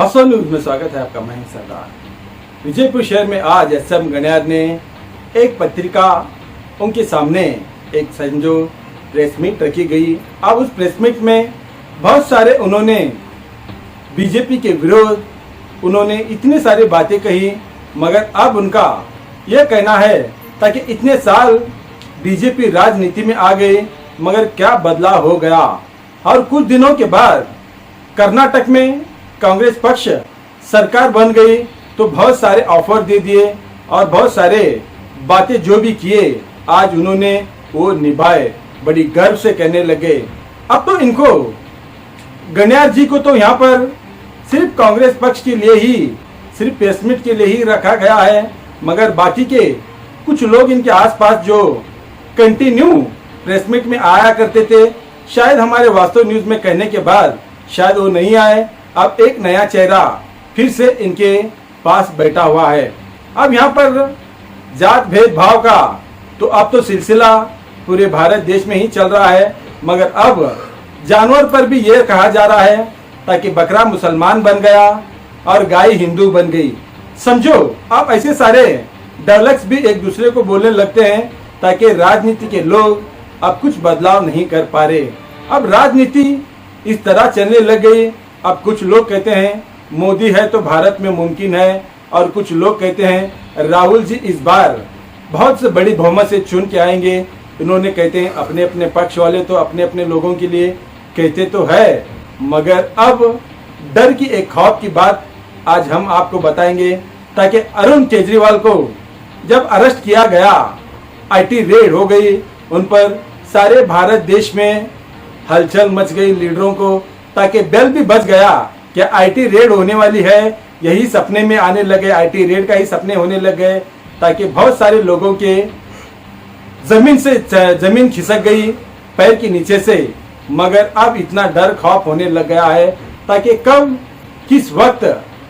वास्तव न्यूज में स्वागत है आपका। मैं सरदार। विजयपुर शहर में आज एसएम गणियार ने एक पत्रिका उनके सामने एक संजो प्रेस मीट रखी गई। अब उस प्रेस मीट में बहुत सारे उन्होंने बीजेपी के विरोध उन्होंने इतने सारी बातें कही, मगर अब उनका यह कहना है ताकि इतने साल बीजेपी राजनीति में आ गई मगर क्या बदलाव हो गया। और कुछ दिनों के बाद कर्नाटक में कांग्रेस पक्ष सरकार बन गई तो बहुत सारे ऑफर दे दिए और बहुत सारे बातें जो भी किए आज उन्होंने वो निभाए, बड़ी गर्व से कहने लगे। अब तो इनको गणियार जी को तो यहाँ पर सिर्फ कांग्रेस पक्ष के लिए ही, सिर्फ प्रेस मीट के लिए ही रखा गया है, मगर बाकी के कुछ लोग इनके आसपास जो कंटिन्यू प्रेस मीट में आया करते थे, शायद हमारे वास्तव न्यूज में कहने के बाद शायद वो नहीं आए। अब एक नया चेहरा फिर से इनके पास बैठा हुआ है। अब यहाँ पर जात भेदभाव का तो अब तो सिलसिला पूरे भारत देश में ही चल रहा है, मगर अब जानवर पर भी ये कहा जा रहा है ताकि बकरा मुसलमान बन गया और गाय हिंदू बन गई। समझो, अब ऐसे सारे डायलॉग्स भी एक दूसरे को बोलने लगते हैं ताकि राजनीति के लोग अब कुछ बदलाव नहीं कर पा रहे। अब राजनीति इस तरह चलने लग गई। अब कुछ लोग कहते हैं मोदी है तो भारत में मुमकिन है, और कुछ लोग कहते हैं राहुल जी इस बार बहुत से बड़ी बहुमत से चुन के आएंगे। इन्होंने कहते हैं अपने अपने पक्ष वाले तो अपने अपने लोगों के लिए कहते तो है, मगर अब डर की एक खौफ की बात आज हम आपको बताएंगे ताकि अरुण केजरीवाल को जब अरेस्ट किया गया, आईटी रेड हो गई उन पर, सारे भारत देश में हलचल मच गई लीडरों को, ताकि बेल भी बच गया कि आईटी रेड होने वाली है। यही सपने में आने लगे, आईटी रेड का ही सपने होने लगे, ताकि बहुत सारे लोगों के जमीन खिसक गई पैर के नीचे से। मगर अब इतना डर खौफ होने लग गया है ताकि कब किस वक्त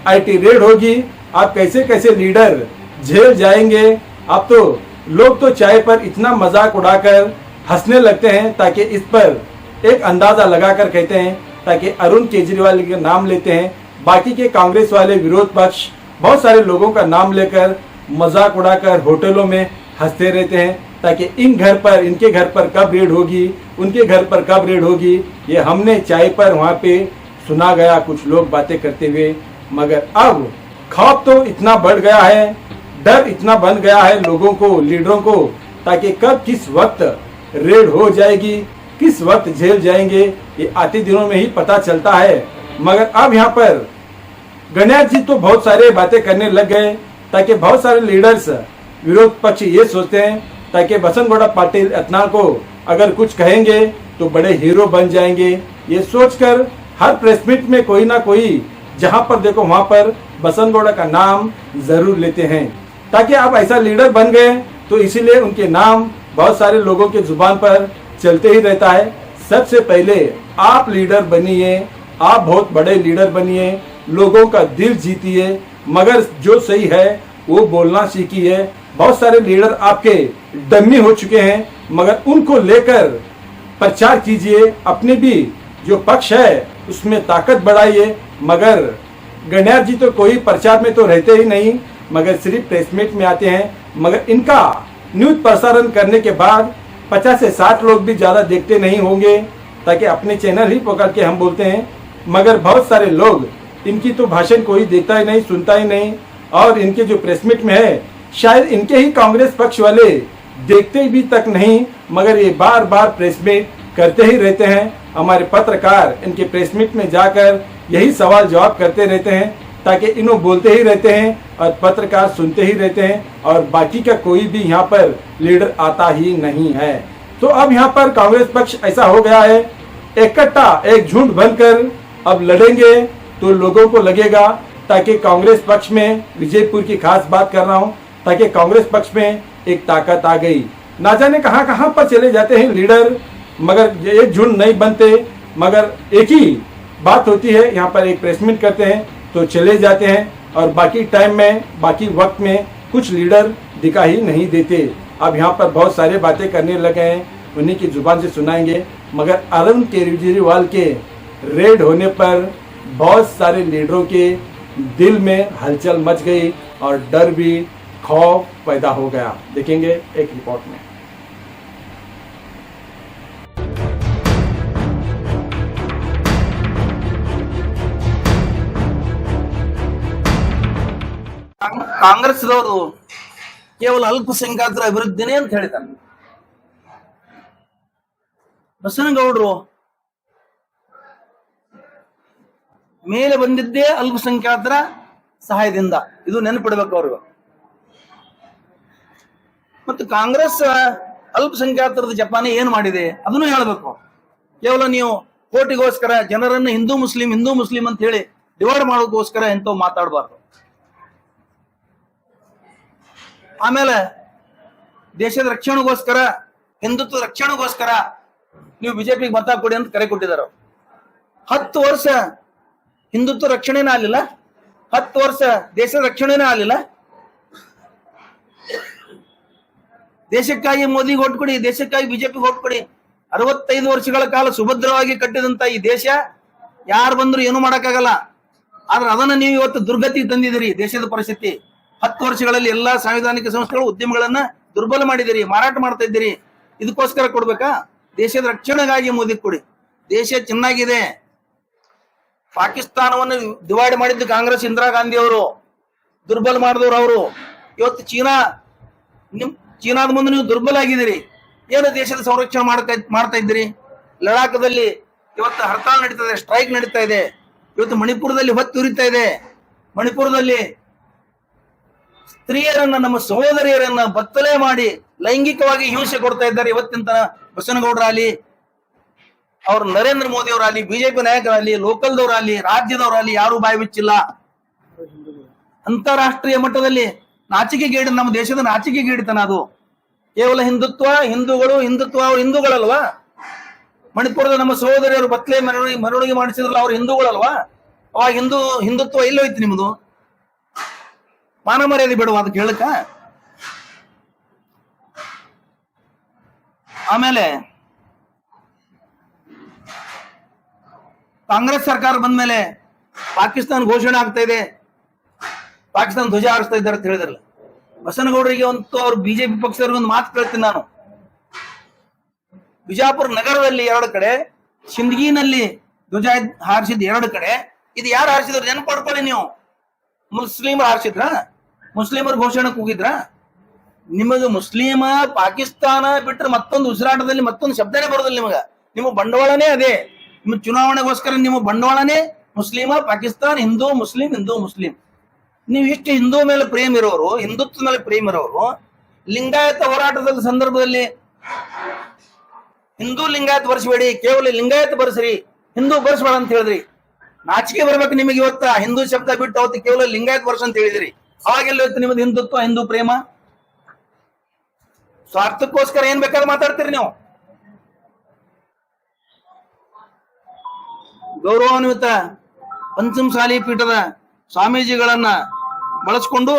आईटी रेड होगी, अब कैसे कैसे लीडर झेल जाएंगे। अब तो लोग तो चाय पर इतना मजाक उड़ाकर हंसने लगते हैं ताकि इस पर एक अंदाजा लगाकर कहते हैं, ताकि अरुण केजरीवाल का नाम लेते हैं, बाकी के कांग्रेस वाले विरोध पक्ष बहुत सारे लोगों का नाम लेकर मजाक उड़ाकर होटलों में हंसते रहते हैं ताकि इनके घर पर कब रेड होगी, उनके घर पर कब रेड होगी। ये हमने चाय पर वहाँ पे सुना गया कुछ लोग बातें करते हुए। मगर अब खौफ तो इतना बढ़ गया है, डर इतना बन गया है लोगों को, लीडरों को, ताकि कब किस वक्त रेड हो जाएगी, किस वक्त झेल जाएंगे, ये आते दिनों में ही पता चलता है। मगर अब यहाँ पर गणियार जी तो बहुत सारे बातें करने लग गए ताकि बहुत सारे लीडर्स विरोध पक्ष ये सोचते हैं ताकि बसनगौड़ा पाटिल इतना को अगर कुछ कहेंगे तो बड़े हीरो बन जाएंगे। ये सोचकर हर प्रेस मीट में कोई ना कोई जहां पर देखो वहां पर बसनगौड़ा का नाम जरूर लेते हैं, ताकि अब ऐसा लीडर बन गए तो इसीलिए उनके नाम बहुत सारे लोगों के जुबान पर चलते ही रहता है। सबसे पहले आप लीडर बनिए, आप बहुत बड़े लीडर बनिए, लोगों का दिल जीतिए, मगर जो सही है वो बोलना सीखिए। बहुत सारे लीडर आपके डम्मी हो चुके हैं, मगर उनको लेकर प्रचार कीजिए, अपने भी जो पक्ष है उसमें ताकत बढ़ाइए। मगर गणियार जी तो कोई प्रचार में तो रहते ही नहीं, मगर सिर्फ प्रेस मीट में आते हैं। मगर इनका न्यूज प्रसारण करने के बाद 50 से 60 लोग भी ज्यादा देखते नहीं होंगे, ताकि अपने चैनल ही पकड़ के हम बोलते हैं। मगर बहुत सारे लोग इनकी तो भाषण कोई देखता ही नहीं, सुनता ही नहीं, और इनके जो प्रेस मीट में है शायद इनके ही कांग्रेस पक्ष वाले देखते भी तक नहीं, मगर ये बार बार प्रेस मीट करते ही रहते हैं। हमारे पत्रकार इनके प्रेस मीट में जाकर यही सवाल जवाब करते रहते हैं ताकि इन्हों बोलते ही रहते हैं और पत्रकार सुनते ही रहते हैं, और बाकी का कोई भी यहाँ पर लीडर आता ही नहीं है। तो अब यहाँ पर कांग्रेस पक्ष ऐसा हो गया है, इकट्ठा एक झुंड बनकर अब लड़ेंगे तो लोगों को लगेगा, ताकि कांग्रेस पक्ष में, विजयपुर की खास बात कर रहा हूँ, ताकि कांग्रेस पक्ष में एक ताकत आ गई। ना जाने कहाँ कहाँ पर चले जाते हैं लीडर, मगर एक झुंड नहीं बनते, मगर एक ही बात होती है, यहाँ पर एक प्रेस मीट करते हैं तो चले जाते हैं, और बाकी टाइम में, बाकी वक्त में कुछ लीडर दिखा ही नहीं देते। अब यहाँ पर बहुत सारे बातें करने लगे हैं, उन्हीं की जुबान से सुनाएंगे। मगर अरुण केजरीवाल के रेड होने पर बहुत सारे लीडरों के दिल में हलचल मच गई और डर भी, खौफ पैदा हो गया। देखेंगे एक रिपोर्ट में। ಕಾಂಗ್ರೆಸ್ದವರು ಕೇವಲ ಅಲ್ಪಸಂಖ್ಯಾತರ ಅಭಿವೃದ್ಧಿನೇ ಅಂತ ಹೇಳಿದ್ದಾರೆ. ಬಸನಗೌಡರು ಮೇಲೆ ಬಂದಿದ್ದೇ ಅಲ್ಪಸಂಖ್ಯಾತರ ಸಹಾಯದಿಂದ, ಇದು ನೆನಪಿಡ್ಬೇಕು ಅವ್ರಿಗೆ. ಮತ್ತು ಕಾಂಗ್ರೆಸ್ ಅಲ್ಪಸಂಖ್ಯಾತರದ ಜಪಾನಿ ಏನ್ ಮಾಡಿದೆ ಅದನ್ನು ಹೇಳ್ಬೇಕು. ಕೇವಲ ನೀವು ಕೋಟಿಗೋಸ್ಕರ ಜನರನ್ನು ಹಿಂದೂ ಮುಸ್ಲಿಂ ಅಂತ ಹೇಳಿ ಡಿವೈಡ್ ಮಾಡೋದಕ್ಕೋಸ್ಕರ ಎಂತೋ ಮಾತಾಡಬಾರ್ದು. ಆಮೇಲೆ ದೇಶದ ರಕ್ಷಣೆಗೋಸ್ಕರ, ಹಿಂದುತ್ವದ ರಕ್ಷಣೆಗೋಸ್ಕರ ನೀವು ಬಿಜೆಪಿಗೆ ಮತ ಕೊಡಿ ಅಂತ ಕರೆ ಕೊಟ್ಟಿದ್ದಾರೆ. 10 ವರ್ಷ ಹಿಂದುತ್ವ ರಕ್ಷಣೆನೇ ಆಗಲಿಲ್ಲ, 10 ವರ್ಷ ದೇಶದ ರಕ್ಷಣೆನೇ ಆಗಲಿಲ್ಲ. ದೇಶಕ್ಕಾಗಿ ಮೋದಿಗೆ ಓಟ್ ಕೊಡಿ, ದೇಶಕ್ಕಾಗಿ ಬಿಜೆಪಿಗೆ ಓಟ್ ಕೊಡಿ. 65 ವರ್ಷಗಳ ಕಾಲ ಸುಭದ್ರವಾಗಿ ಕಟ್ಟಿದಂತ ಈ ದೇಶ ಯಾರು ಬಂದ್ರು ಏನು ಮಾಡಕ್ಕಾಗಲ್ಲ. ಆದ್ರೆ ಅದನ್ನ ನೀವು ಇವತ್ತು ದುರ್ಗತಿಗೆ ತಂದಿದ್ದೀರಿ. ದೇಶದ ಪರಿಸ್ಥಿತಿ 10 ವರ್ಷಗಳಲ್ಲಿ ಎಲ್ಲಾ ಸಾಂವಿಧಾನಿಕ ಸಂಸ್ಥೆಗಳು, ಉದ್ಯಮಗಳನ್ನ ದುರ್ಬಲ ಮಾಡಿದಿರಿ, ಮಾರಾಟ ಮಾಡ್ತಾ ಇದ್ದೀರಿ. ಇದಕ್ಕೋಸ್ಕರ ಕೊಡ್ಬೇಕಾ? ದೇಶದ ರಕ್ಷಣೆಗಾಗಿ ಮೋದಿ ಕೊಡಿ. ದೇಶ ಚೆನ್ನಾಗಿದೆ. ಪಾಕಿಸ್ತಾನವನ್ನು ಡಿವೈಡ್ ಮಾಡಿದ್ದು ಕಾಂಗ್ರೆಸ್, ಇಂದಿರಾ ಗಾಂಧಿ ಅವರು ದುರ್ಬಲ ಮಾಡಿದವರು ಅವರು. ಇವತ್ತು ಚೀನಾದ ಮುಂದೆ ನೀವು ದುರ್ಬಲ ಆಗಿದ್ದೀರಿ. ಏನು ದೇಶದ ಸಂರಕ್ಷಣೆ ಮಾಡ್ತಾ ಇದ್ದೀರಿ? ಲಡಾಖದಲ್ಲಿ ಇವತ್ತು ಹರ್ತಾಳ್ ನಡೀತಾ ಇದೆ, ಸ್ಟ್ರೈಕ್ ನಡೀತಾ ಇದೆ. ಇವತ್ತು ಮಣಿಪುರದಲ್ಲಿ ಹೊತ್ತು ಉರಿತಾ ಇದೆ. ಮಣಿಪುರದಲ್ಲಿ ಸ್ತ್ರೀಯರನ್ನ, ನಮ್ಮ ಸಹೋದರಿಯರನ್ನ ಬತ್ತಲೆ ಮಾಡಿ ಲೈಂಗಿಕವಾಗಿ ಹಿಂಸೆ ಕೊಡ್ತಾ ಇದ್ದಾರೆ. ಇವತ್ತಿನ ಬಸನಗೌಡರಾಗಲಿ, ಅವ್ರ ನರೇಂದ್ರ ಮೋದಿ ಅವರಾಗಲಿ, ಬಿಜೆಪಿ ನಾಯಕರಾಗಲಿ, ಲೋಕಲ್ದವರಾಗಲಿ, ರಾಜ್ಯದವರಾಗಲಿ ಯಾರು ಬಾಯಿ ಬಿಚ್ಚಿಲ್ಲ. ಅಂತಾರಾಷ್ಟ್ರೀಯ ಮಟ್ಟದಲ್ಲಿ ನಾಚಿಕೆಗೇಡಿ, ನಮ್ಮ ದೇಶದ ನಾಚಿಕೆಗೇಡಿತನ ಅದು. ಕೇವಲ ಹಿಂದುತ್ವ, ಹಿಂದೂಗಳು, ಅವ್ರು ಹಿಂದೂಗಳಲ್ವಾ? ಮಣಿಪುರದ ನಮ್ಮ ಸಹೋದರಿಯರು ಬತ್ತಲೆ ಮೆರವಣಿಗೆ ಮಾಡಿಸಿದ್ರಲ್ಲ, ಅವ್ರು ಹಿಂದೂಗಳಲ್ವಾ? ಅವಾಗ ಹಿಂದುತ್ವ ಎಲ್ಲೋಯ್ತು ನಿಮ್ದು? ಮಾನ ಮರ್ಯಾದೆ ಬೇಡವಾ ಅದಕ್ಕೆ ಹೇಳಕ? ಆಮೇಲೆ ಕಾಂಗ್ರೆಸ್ ಸರ್ಕಾರ ಬಂದ್ಮೇಲೆ ಪಾಕಿಸ್ತಾನ ಘೋಷಣೆ ಆಗ್ತಾ ಇದೆ, ಪಾಕಿಸ್ತಾನ ಧ್ವಜ ಹಾರಿಸ್ತಾ ಇದ್ದಾರೆ ಅಂತ ಹೇಳಿದ್ರಲ್ಲ. ಬಸನಗೌಡರಿಗೆ ಒಂದು, ಅವ್ರು ಬಿಜೆಪಿ ಪಕ್ಷದವ್ರಿಗೆ ಒಂದು ಮಾತು ಕೇಳ್ತೀನಿ ನಾನು. ಬಿಜಾಪುರ ನಗರದಲ್ಲಿ 2 ಕಡೆ, ಸಿಂದಗಿನಲ್ಲಿ ಧ್ವಜ ಹಾರಿಸಿದ್ 2 ಕಡೆ. ಇದು ಯಾರು ಹಾರಿಸಿದ್ರು ನೆನಪು ಮಾಡ್ಕೊಳ್ಳಿ ನೀವು. ಮುಸ್ಲಿಮರು ಹಾರಿಸಿದ್ರ? ಮುಸ್ಲಿಮರು ಘೋಷಣೆ ಕೂಗಿದ್ರ? ನಿಮಗೆ ಮುಸ್ಲಿಮ ಪಾಕಿಸ್ತಾನ ಬಿಟ್ಟರೆ ಮತ್ತೊಂದು ಉಸಿರಾಟದಲ್ಲಿ ಮತ್ತೊಂದು ಶಬ್ದನೇ ಬರೋದಿಲ್ಲ ನಿಮಗೆ. ನಿಮ್ಮ ಬಂಡವಾಳನೇ ಅದೇ. ನಿಮ್ಮ ಚುನಾವಣೆಗೋಸ್ಕರ ನಿಮ್ಮ ಬಂಡವಾಳನೇ ಮುಸ್ಲಿಮ, ಪಾಕಿಸ್ತಾನ, ಹಿಂದೂ ಮುಸ್ಲಿಂ. ನೀವು ಇಷ್ಟು ಹಿಂದೂ ಮೇಲೆ ಪ್ರೇಮ ಇರೋರು, ಹಿಂದುತ್ವ ಮೇಲೆ ಪ್ರೇಮ ಇರೋರು, ಲಿಂಗಾಯತ ಹೋರಾಟದ ಸಂದರ್ಭದಲ್ಲಿ ಹಿಂದೂ ಲಿಂಗಾಯತ ಬರ್ಸಬೇಡಿ, ಕೇವಲ ಲಿಂಗಾಯತ ಬರ್ಸ್ರಿ, ಹಿಂದೂ ಬರ್ಸ್ಬೇಡ ಅಂತ ಹೇಳಿದ್ರಿ. ನಾಚಿಕೆ ಬರ್ಬೇಕು ನಿಮಗೆ. ಇವತ್ತ ಹಿಂದೂ ಶಬ್ದ ಬಿಟ್ಟು ಅವತ್ತು ಕೇವಲ ಲಿಂಗಾಯತ ವರ್ಷ ಅಂತ ಹೇಳಿದ್ರಿ. ಅವಾಗೆಲ್ಲ ಇವತ್ತು ನಿಮ್ಮದು ಹಿಂದುತ್ವ, ಹಿಂದೂ ಪ್ರೇಮ? ಸ್ವಾರ್ಥಕ್ಕೋಸ್ಕರ ಏನ್ ಬೇಕಾದ್ರೆ ಮಾತಾಡ್ತೀರಿ ನೀವು. ಗೌರವಾನ್ವಿತ ಪಂಚಮಸಾಲಿ ಪೀಠದ ಸ್ವಾಮೀಜಿಗಳನ್ನ ಬಳಸ್ಕೊಂಡು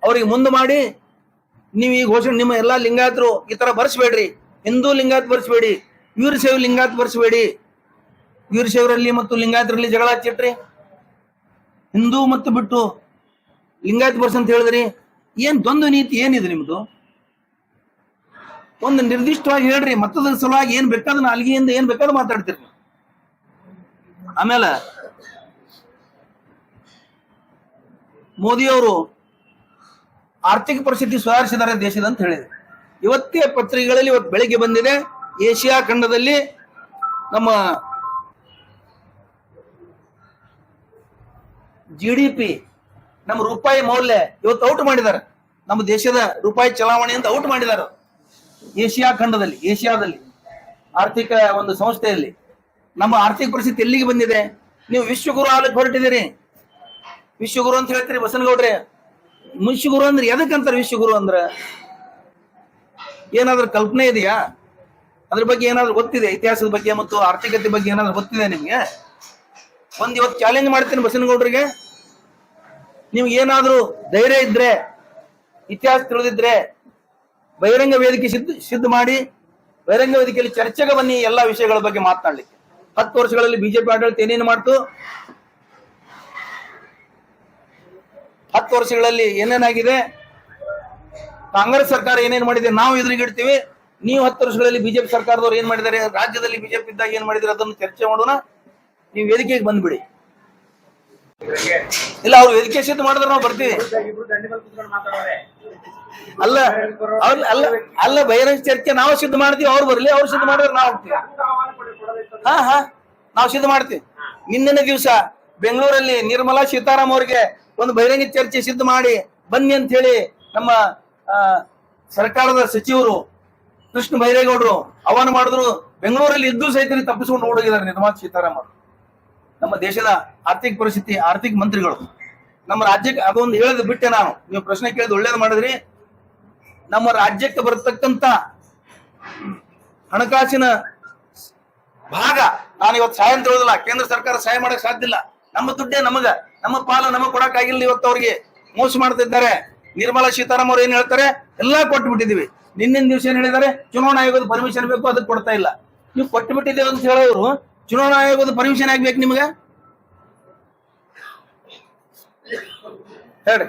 ಅವ್ರಿಗೆ ಮುಂದೆ ಮಾಡಿ ನೀವು ಈ ಘೋಷಣೆ, ನಿಮ್ಮ ಎಲ್ಲಾ ಲಿಂಗಾಯತರು ಈ ತರ ಬರ್ಸ್ಬೇಡ್ರಿ, ಹಿಂದೂ ಲಿಂಗಾಯತ್ ಬರ್ಸ್ಬೇಡಿ, ವೀರಶೈವ ಲಿಂಗಾಯತ್ ಬರ್ಸ್ಬೇಡಿ. ವೀರಶೈವರಲ್ಲಿ ಮತ್ತು ಲಿಂಗಾಯತರಲ್ಲಿ ಜಗಳ ಹಚ್ಚಿಟ್ರಿ, ಹಿಂದೂ ಮತ್ತು ಬಿಟ್ಟು ಲಿಂಗಾಯತ್ ಬರ್ಸ್ ಅಂತ ಹೇಳಿದ್ರಿ. ಏನ್ ದ್ವಂದ್ವ ನೀತಿ ಏನಿದೆ ನಿಮ್ದು? ಒಂದು ನಿರ್ದಿಷ್ಟವಾಗಿ ಹೇಳ್ರಿ. ಮತದ ಸಲುವಾಗಿ ಏನ್ ಬೇಕಾದ್ರೆ ನಾಲ್ಗೆಯಿಂದ ಏನ್ ಬೇಕಾದ್ರೂ ಮಾತಾಡ್ತೀರಿ. ಆಮೇಲೆ ಮೋದಿಯವರು ಆರ್ಥಿಕ ಪರಿಸ್ಥಿತಿ ಸುಧಾರಿಸಿದ್ದಾರೆ ದೇಶದ ಅಂತ ಹೇಳಿದೆ. ಇವತ್ತೇ ಪತ್ರಿಕೆಗಳಲ್ಲಿ ಇವತ್ತು ಬೆಳಿಗ್ಗೆ ಬಂದಿದೆ, ಏಷ್ಯಾ ಖಂಡದಲ್ಲಿ ನಮ್ಮ GDP, ನಮ್ಮ ರೂಪಾಯಿ ಮೌಲ್ಯ ಇವತ್ತು ಔಟ್ ಮಾಡಿದ್ದಾರೆ. ನಮ್ಮ ದೇಶದ ರೂಪಾಯಿ ಚಲಾವಣೆಯಿಂದ ಔಟ್ ಮಾಡಿದ್ದಾರೆ ಏಷ್ಯಾ ಖಂಡದಲ್ಲಿ, ಏಷ್ಯಾದಲ್ಲಿ ಆರ್ಥಿಕ ಒಂದು ಸಂಸ್ಥೆಯಲ್ಲಿ. ನಮ್ಮ ಆರ್ಥಿಕ ಪರಿಸ್ಥಿತಿ ಎಲ್ಲಿಗೆ ಬಂದಿದೆ? ನೀವು ವಿಶ್ವಗುರು ಆಗಲಿಕ್ಕೆ ಹೊರಟಿದ್ದೀರಿ. ವಿಶ್ವಗುರು ಅಂತ ಹೇಳ್ತೀರಿ ಬಸನಗೌಡ್ರೆ. ವಿಶ್ವಗುರು ಅಂದ್ರೆ ಎದಕ್ಕಂತಾರೆ? ವಿಶ್ವಗುರು ಅಂದ್ರೆ ಏನಾದ್ರೂ ಕಲ್ಪನೆ ಇದೆಯಾ? ಅದ್ರ ಬಗ್ಗೆ ಏನಾದ್ರು ಗೊತ್ತಿದೆ? ಇತಿಹಾಸದ ಬಗ್ಗೆ ಮತ್ತು ಆರ್ಥಿಕತೆ ಬಗ್ಗೆ ಏನಾದ್ರು ಗೊತ್ತಿದೆ ನಿಮ್ಗೆ? ಇವತ್ತು ಚಾಲೆಂಜ್ ಮಾಡ್ತೀನಿ ಬಸನಗೌಡರಿಗೆ. ನಿಮ್ಗೆ ಏನಾದ್ರೂ ಧೈರ್ಯ ಇದ್ರೆ, ಇತಿಹಾಸ ತಿಳಿದಿದ್ರೆ ಬಹಿರಂಗ ವೇದಿಕೆ ಸಿದ್ಧ ಮಾಡಿ ಬಹಿರಂಗ ವೇದಿಕೆಯಲ್ಲಿ ಚರ್ಚೆಗೆ ಬನ್ನಿ ಎಲ್ಲಾ ವಿಷಯಗಳ ಬಗ್ಗೆ ಮಾತನಾಡ್ಲಿಕ್ಕೆ. 10 ವರ್ಷಗಳಲ್ಲಿ ಬಿಜೆಪಿ ಆಡಳಿತ ಏನೇನು ಮಾಡ್ತು? 10 ವರ್ಷಗಳಲ್ಲಿ ಏನೇನಾಗಿದೆ? ಕಾಂಗ್ರೆಸ್ ಸರ್ಕಾರ ಏನೇನ್ ಮಾಡಿದೆ ನಾವು ಎದುರಿಗಿಡ್ತೀವಿ. ನೀವು 10 ವರ್ಷಗಳಲ್ಲಿ ಬಿಜೆಪಿ ಸರ್ಕಾರದವ್ರು ಏನ್ ಮಾಡಿದ್ದಾರೆ, ರಾಜ್ಯದಲ್ಲಿ ಬಿಜೆಪಿ ಇದ್ದಾಗ ಏನ್ ಮಾಡಿದ್ರೆ ಅದನ್ನು ಚರ್ಚೆ ಮಾಡೋಣ. ನೀವು ವೇದಿಕೆಗೆ ಬಂದ್ಬಿಡಿ. ಇಲ್ಲ, ಅವ್ರು ವೇದಿಕೆ ಸಿದ್ಧ ಮಾಡಿದ್ರೆ ನಾವು ಬರ್ತೀವಿ. ಅಲ್ಲ ಅಲ್ಲ ಅಲ್ಲ ಬಹಿರಂಗ ಚರ್ಚೆ ನಾವು ಸಿದ್ಧ ಮಾಡ್ತೀವಿ. ಅವ್ರು ಬರ್ಲಿ, ಅವ್ರು ಸಿದ್ಧ ಮಾಡಿದ್ರೆ ನಾವು ಹೋಗ್ತೀವಿ. ಹಾ ನಾವು ಸಿದ್ಧ ಮಾಡ್ತೀವಿ. ನಿನ್ನಿನ ದಿವಸ ಬೆಂಗಳೂರಲ್ಲಿ ನಿರ್ಮಲಾ ಸೀತಾರಾಮ್ ಅವ್ರಿಗೆ ಒಂದು ಬಹಿರಂಗ ಚರ್ಚೆ ಸಿದ್ಧ ಮಾಡಿ ಬನ್ನಿ ಅಂತ ಹೇಳಿ ನಮ್ಮ ಸರ್ಕಾರದ ಸಚಿವರು ಕೃಷ್ಣ ಬೈರೇಗೌಡರು ಆಹ್ವಾನ ಮಾಡಿದ್ರು. ಬೆಂಗಳೂರಲ್ಲಿ ಇದ್ದು ಸಹಿತ ತಪ್ಪಿಸಿಕೊಂಡು ಓಡೋಗಿದ್ದಾರೆ ನಿರ್ಮಲಾ ಸೀತಾರಾಮ್ ಅವರು. ನಮ್ಮ ದೇಶದ ಆರ್ಥಿಕ ಪರಿಸ್ಥಿತಿ, ಆರ್ಥಿಕ ಮಂತ್ರಿಗಳು ನಮ್ಮ ರಾಜ್ಯಕ್ಕೆ ಅದೊಂದು ಹೇಳದ್ ಬಿಟ್ಟೆ ನಾನು. ನೀವು ಪ್ರಶ್ನೆ ಕೇಳಿದ್ ಒಳ್ಳೇದು ಮಾಡಿದ್ರಿ. ನಮ್ಮ ರಾಜ್ಯಕ್ಕೆ ಬರತಕ್ಕಂತ ಹಣಕಾಸಿನ ಭಾಗ ನಾನು ಇವತ್ತು ಸಹಾಯ ಅಂತ ಹೇಳೋದಿಲ್ಲ. ಕೇಂದ್ರ ಸರ್ಕಾರ ಸಹಾಯ ಮಾಡಕ್ ಸಾಧ್ಯ ಇಲ್ಲ. ನಮ್ಮ ದುಡ್ಡೇ ನಮ್ಮ ಪಾಲ ನಮಗ್ ಕೊಡಕ್ ಆಗಿಲ್ಲ. ಇವತ್ತು ಅವ್ರಿಗೆ ಮೋಸ ಮಾಡ್ತಿದ್ದಾರೆ. ನಿರ್ಮಲಾ ಸೀತಾರಾಮ್ ಅವ್ರು ಏನ್ ಹೇಳ್ತಾರೆ, ಎಲ್ಲಾ ಕೊಟ್ಟು ಬಿಟ್ಟಿದೀವಿ. ನಿನ್ನಿನ ದಿವಸ ಏನ್ ಹೇಳಿದ್ದಾರೆ, ಚುನಾವಣಾ ಆಯೋಗದ ಪರ್ಮಿಷನ್ ಬೇಕು, ಅದಕ್ಕೆ ಕೊಡ್ತಾ ಇಲ್ಲ. ನೀವು ಕೊಟ್ಟು ಬಿಟ್ಟಿದ್ದೇವೆ ಅಂತ ಹೇಳೋರು ಚುನಾವಣಾ ಆಯೋಗದ ಪರ್ಮಿಷನ್ ಆಗ್ಬೇಕು ನಿಮ್ಗೆ? ಹೇಳಿ.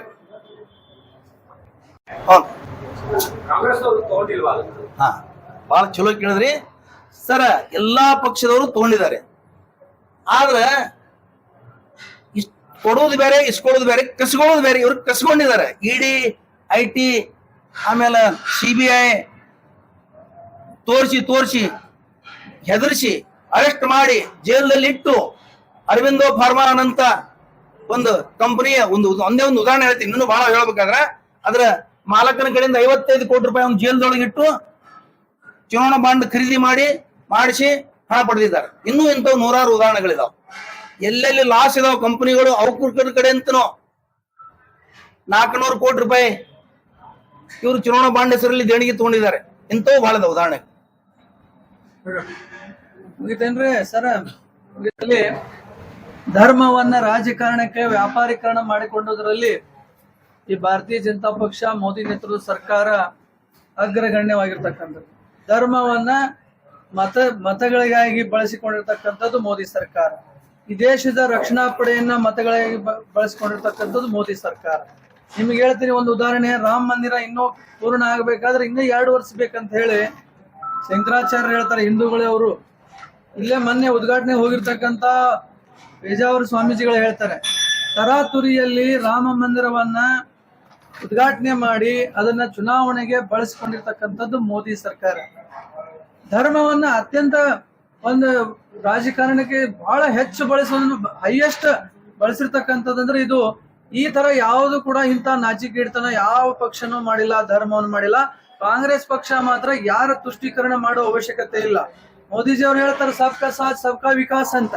ಹಾ, ಬಹಳ ಚಲೋ ಕೇಳಿದ್ರಿ ಸರ. ಎಲ್ಲಾ ಪಕ್ಷದವರು ತಗೊಂಡಿದ್ದಾರೆ. ಆದ್ರೆ ಕೊಡೋದು ಬೇರೆ, ಇಸ್ಕೊಳ್ಳೋದು ಬೇರೆ, ಕಸ್ಕೊಳ್ಳೋದು ಬೇರೆ. ಇವ್ರು ಕಸ್ಕೊಂಡಿದ್ದಾರೆ. ಇಡಿ, IT, ಆಮೇಲೆ CBI ತೋರಿಸಿ ಹೆದರ್ಸಿ ಅರೆಸ್ಟ್ ಮಾಡಿ ಜೈಲಲ್ಲಿ ಇಟ್ಟು ಅರವಿಂದೋ ಫಾರ್ಮಾ ಅಂತ ಒಂದು ಕಂಪನಿಯ ಒಂದೇ ಒಂದು ಉದಾಹರಣೆ ಹೇಳ್ತೀನಿ. ಇನ್ನೂ ಬಹಳ ಹೇಳ್ಬೇಕಾದ್ರೆ ಅದರ ಮಾಲಕನ ಕಡೆಯಿಂದ 55 ಕೋಟಿ ರೂಪಾಯಿ ಒಂದು ಜೈಲ್ದೊಳಗೆ ಇಟ್ಟು ಚುನಾವಣಾ ಬಾಂಡ್ ಖರೀದಿ ಮಾಡಿಸಿ ಹಣ ಪಡೆದಿದ್ದಾರೆ. ಇನ್ನೂ ಇಂಥವು 100 ಉದಾಹರಣೆಗಳಿದಾವೆ. ಎಲ್ಲೆಲ್ಲಿ ಲಾಸ್ ಇದಾವ ಕಂಪನಿಗಳು ಅವ್ರ ಕಡೆ ಅಂತನೋ 400 ಕೋಟಿ ರೂಪಾಯಿ ಇವರು ಚುನಾವಣಾ ಬಾಂಡ್ ಹೆಸರಲ್ಲಿ ದೇಣಿಗೆ ತಗೊಂಡಿದ್ದಾರೆ. ಇಂಥವು ಬಹಳ ಇದಾವ ಉದಾಹರಣೆ. ಮುಗಿತೇನ್ರಿ ಸರ? ಧರ್ಮವನ್ನ ರಾಜಕಾರಣಕ್ಕೆ ವ್ಯಾಪಾರೀಕರಣ ಮಾಡಿಕೊಂಡೋದ್ರಲ್ಲಿ ಈ ಭಾರತೀಯ ಜನತಾ ಪಕ್ಷ, ಮೋದಿ ನೇತೃತ್ವದ ಸರ್ಕಾರ ಅಗ್ರಗಣ್ಯವಾಗಿರ್ತಕ್ಕಂಥದ್ದು. ಧರ್ಮವನ್ನ ಮತಗಳಿಗಾಗಿ ಬಳಸಿಕೊಂಡಿರ್ತಕ್ಕಂಥದ್ದು ಮೋದಿ ಸರ್ಕಾರ. ಈ ದೇಶದ ರಕ್ಷಣಾ ಪಡೆಯನ್ನ ಮತಗಳಿಗಾಗಿ ಬಳಸಿಕೊಂಡಿರ್ತಕ್ಕಂಥದ್ದು ಮೋದಿ ಸರ್ಕಾರ. ನಿಮ್ಗೆ ಹೇಳ್ತೀನಿ ಒಂದು ಉದಾಹರಣೆ. ರಾಮ ಮಂದಿರ ಇನ್ನೂ ಪೂರ್ಣ ಆಗ್ಬೇಕಾದ್ರೆ ಇನ್ನೂ 2 ವರ್ಷ ಬೇಕಂತ ಹೇಳಿ ಶಂಕರಾಚಾರ್ಯ ಹೇಳ್ತಾರೆ, ಹಿಂದೂಗಳೇ ಅವರು. ಇಲ್ಲೇ ಮೊನ್ನೆ ಉದ್ಘಾಟನೆ ಹೋಗಿರ್ತಕ್ಕಂತ ಪೇಜಾವರ ಸ್ವಾಮೀಜಿಗಳು ಹೇಳ್ತಾರೆ, ತರಾತುರಿಯಲ್ಲಿ ರಾಮ ಮಂದಿರವನ್ನ ಉದ್ಘಾಟನೆ ಮಾಡಿ ಅದನ್ನ ಚುನಾವಣೆಗೆ ಬಳಸಿಕೊಂಡಿರ್ತಕ್ಕಂಥದ್ದು ಮೋದಿ ಸರ್ಕಾರ. ಧರ್ಮವನ್ನ ಅತ್ಯಂತ ಒಂದು ರಾಜಕಾರಣಕ್ಕೆ ಬಹಳ ಹೆಚ್ಚು ಬಳಸೋದನ್ನು ಹೈಯೆಸ್ಟ್ ಬಳಸಿರ್ತಕ್ಕಂಥದ್ದಂದ್ರೆ ಇದು. ಈ ತರ ಯಾವುದು ಕೂಡ ಇಂಥ ನಾಚಿಕೆಡ್ತನ ಯಾವ ಪಕ್ಷನೂ ಮಾಡಿಲ್ಲ, ಧರ್ಮವನ್ನು ಮಾಡಿಲ್ಲ. ಕಾಂಗ್ರೆಸ್ ಪಕ್ಷ ಮಾತ್ರ ಯಾರ ತುಷ್ಟೀಕರಣ ಮಾಡೋ ಅವಶ್ಯಕತೆ ಇಲ್ಲ. ಮೋದಿಜಿ ಅವ್ರು ಹೇಳ್ತಾರೆ ಸಬ್ಕಾ ಸಾಥ್ ಸಬ್ಕಾ ವಿಕಾಸ್ ಅಂತ.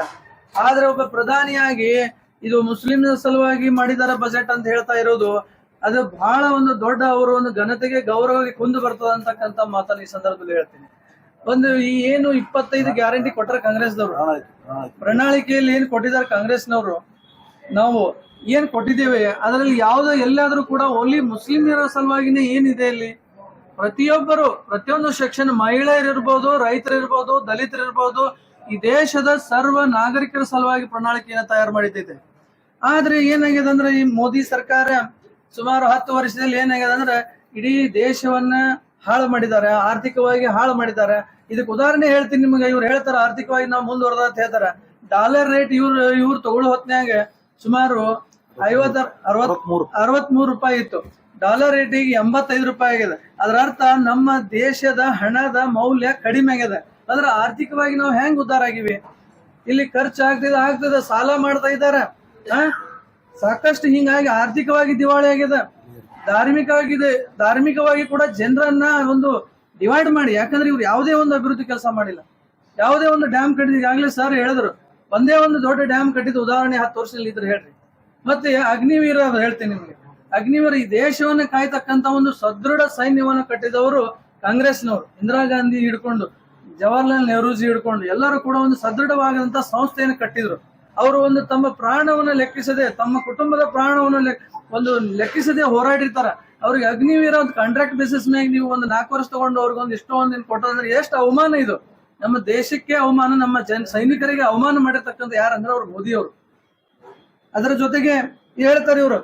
ಆದ್ರೆ ಒಬ್ಬ ಪ್ರಧಾನಿಯಾಗಿ ಇದು ಮುಸ್ಲಿಂ ಸಲುವಾಗಿ ಮಾಡಿದಾರ ಬಜೆಟ್ ಅಂತ ಹೇಳ್ತಾ ಇರೋದು ಅದು ಬಹಳ ಒಂದು ದೊಡ್ಡ ಅವರ ಒಂದು ಘನತೆಗೆ, ಗೌರವಕ್ಕೆ ಕುಂದು ಬರ್ತದ ಅಂತಕ್ಕಂಥ ಮಾತನ್ನು ಈ ಸಂದರ್ಭದಲ್ಲಿ ಹೇಳ್ತೀನಿ. ಒಂದು ಈ ಏನು 25 ಗ್ಯಾರಂಟಿ ಕೊಟ್ಟರೆ ಕಾಂಗ್ರೆಸ್ದವ್ರು, ಪ್ರಣಾಳಿಕೆಯಲ್ಲಿ ಏನ್ ಕೊಟ್ಟಿದ್ದಾರೆ ಕಾಂಗ್ರೆಸ್ನವರು, ನಾವು ಏನ್ ಕೊಟ್ಟಿದ್ದೇವೆ ಅದರಲ್ಲಿ ಯಾವ್ದು ಎಲ್ಲಾದ್ರೂ ಕೂಡ ಓನ್ಲಿ ಮುಸ್ಲಿಮರ ಸಲುವಾಗಿನೇ ಏನಿದೆ ಇಲ್ಲಿ? ಪ್ರತಿಯೊಂದು ಸೆಕ್ಷನ್, ಮಹಿಳೆಯರಿರ್ಬೋದು, ರೈತರಿರ್ಬೋದು, ದಲಿತರಿರ್ಬೋದು, ಈ ದೇಶದ ಸರ್ವ ನಾಗರಿಕರ ಸಲುವಾಗಿ ಪ್ರಣಾಳಿಕೆಯನ್ನು ತಯಾರು ಮಾಡಿದ್ದಿದೆ. ಆದ್ರೆ ಏನಾಗಿದೆ ಅಂದ್ರೆ ಈ ಮೋದಿ ಸರ್ಕಾರ ಸುಮಾರು 10 ವರ್ಷದಲ್ಲಿ ಏನಾಗಿದೆ ಅಂದ್ರೆ ಇಡೀ ದೇಶವನ್ನ ಹಾಳು ಮಾಡಿದ್ದಾರೆ, ಆರ್ಥಿಕವಾಗಿ ಹಾಳು ಮಾಡಿದ್ದಾರೆ. ಇದಕ್ಕೆ ಉದಾಹರಣೆ ಹೇಳ್ತೀನಿ ನಿಮ್ಗೆ. ಇವ್ರು ಹೇಳ್ತಾರ ಆರ್ಥಿಕವಾಗಿ ನಾವು ಮುಂದುವರೆದ ಅಂತ ಹೇಳ್ತಾರ. ಡಾಲರ್ ರೇಟ್ ಇವ್ರು ತಗೊಳ್ಳೋ ಹೊತ್ನ್ಯಾಗ ಸುಮಾರು 63 ರೂಪಾಯಿ ಇತ್ತು. ಡಾಲರ್ ರೇಟ್ ಈಗ 85 ರೂಪಾಯಿ ಆಗಿದೆ. ಅದರ ಅರ್ಥ ನಮ್ಮ ದೇಶದ ಹಣದ ಮೌಲ್ಯ ಕಡಿಮೆ ಆಗಿದೆ. ಅಂದ್ರೆ ಆರ್ಥಿಕವಾಗಿ ನಾವು ಹೆಂಗ್ ಉದ್ಧಾರ ಆಗಿವಿ? ಇಲ್ಲಿ ಖರ್ಚು ಆಗ್ತದೆ, ಸಾಲ ಮಾಡ್ತಾ ಇದ್ದಾರೆ, ಸಾಕಷ್ಟು. ಹಿಂಗಾಗಿ ಆರ್ಥಿಕವಾಗಿ ದಿವಾಳಿ ಆಗಿದೆ. ಧಾರ್ಮಿಕವಾಗಿ ಕೂಡ ಜನರನ್ನ ಒಂದು ಡಿವೈಡ್ ಮಾಡಿ. ಯಾಕಂದ್ರೆ ಇವ್ರು ಯಾವುದೇ ಒಂದು ಅಭಿವೃದ್ಧಿ ಕೆಲಸ ಮಾಡಿಲ್ಲ, ಯಾವುದೇ ಒಂದು ಡ್ಯಾಮ್ ಕಟ್ಟಿದ. ಈಗಾಗಲೇ ಸರ್ ಹೇಳಿದ್ರು, ಒಂದೇ ಒಂದು ದೊಡ್ಡ ಡ್ಯಾಮ್ ಕಟ್ಟಿದ ಉದಾಹರಣೆ 10 ವರ್ಷದಲ್ಲಿ ಇದ್ರೆ ಹೇಳ್ರಿ. ಮತ್ತೆ ಅಗ್ನಿವೀರ ಹೇಳ್ತೀನಿ ನಿಮ್ಗೆ. ಅಗ್ನಿವೀರ ಈ ದೇಶವನ್ನ ಕಾಯ್ತಕ್ಕಂತ ಒಂದು ಸದೃಢ ಸೈನ್ಯವನ್ನು ಕಟ್ಟಿದವರು ಕಾಂಗ್ರೆಸ್ನವರು. ಇಂದಿರಾ ಗಾಂಧಿ ಹಿಡ್ಕೊಂಡು ಜವಾಹರ್ಲಾಲ್ ನೆಹರೂಜಿ ಹಿಡ್ಕೊಂಡು ಎಲ್ಲರೂ ಕೂಡ ಒಂದು ಸದೃಢವಾದಂತಹ ಸಂಸ್ಥೆಯನ್ನು ಕಟ್ಟಿದ್ರು. ಅವರು ಒಂದು ತಮ್ಮ ಪ್ರಾಣವನ್ನು ಲೆಕ್ಕಿಸದೆ, ತಮ್ಮ ಕುಟುಂಬದ ಪ್ರಾಣವನ್ನು ಲೆಕ್ಕಿಸದೆ ಹೋರಾಡಿರ್ತಾರ. ಅವ್ರಿಗೆ ಅಗ್ನಿವೀರ ಒಂದು ಕಾಂಟ್ರಾಕ್ಟ್ ಬೇಸಿಸ್ ಮ್ಯಾಗ ನೀವು ಒಂದು 4 ವರ್ಷ ತಗೊಂಡು ಅವ್ರಿಗೊಂದು ಇಷ್ಟೊಂದು ಕೊಟ್ಟಂದ್ರೆ ಎಷ್ಟು ಅವಮಾನ ಇದು. ನಮ್ಮ ದೇಶಕ್ಕೆ ಅವಮಾನ, ನಮ್ಮ ಸೈನಿಕರಿಗೆ ಅವಮಾನ ಮಾಡಿರ್ತಕ್ಕಂಥ ಯಾರಂದ್ರೆ ಅವ್ರು ಮೋದಿ ಅವರು. ಅದರ ಜೊತೆಗೆ ಹೇಳ್ತಾರೆ ಇವರು